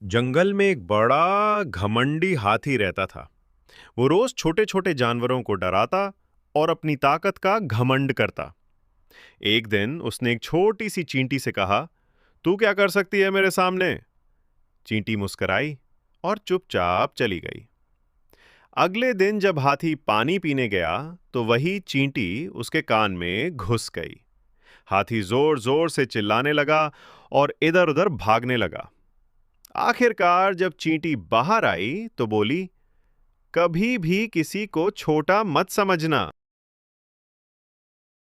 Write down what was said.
जंगल में एक बड़ा घमंडी हाथी रहता था। वो रोज छोटे छोटे जानवरों को डराता और अपनी ताकत का घमंड करता। एक दिन उसने एक छोटी सी चींटी से कहा, तू क्या कर सकती है मेरे सामने? चींटी मुस्कुराई और चुपचाप चली गई। अगले दिन जब हाथी पानी पीने गया तो वही चींटी उसके कान में घुस गई। हाथी जोर जोर से चिल्लाने लगा और इधर उधर भागने लगा। आखिरकार जब चींटी बाहर आई तो बोली, कभी भी किसी को छोटा मत समझना।